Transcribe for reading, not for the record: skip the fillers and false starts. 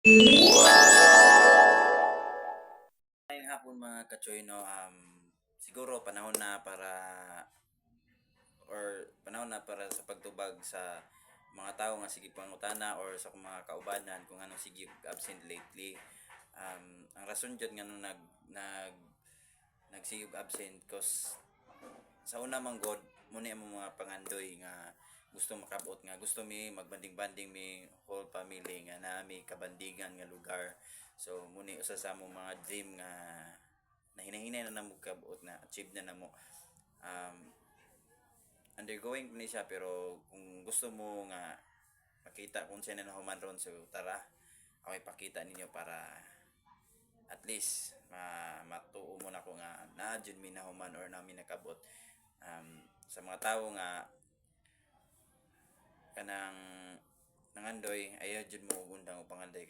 Ngayong hapon mga kachoy, no, siguro panahon na para sa pagtubag sa mga tao nga sige pangutana or sa mga kaubanan kung anong sige absent lately. Ang rason jud nga nung nagsigig absent cause sa una man god muna mo mga pangandoy nga gusto makabot nga gusto mi magbanding-banding mi whole family nga na mi kabandingan nga lugar. So muni usa sa among mga dream nga hinahinay na namo kabot na achieve na namo. Undergoing ni siya pero kung gusto mo nga makita kung saan na human ron, so tara ako ipakita ninyo para at least matuo mo na ko nga na jud mi nahuman or namin nakabot. Sa mga tao nga kanang nangandoy ayaw jud mo undang o panganday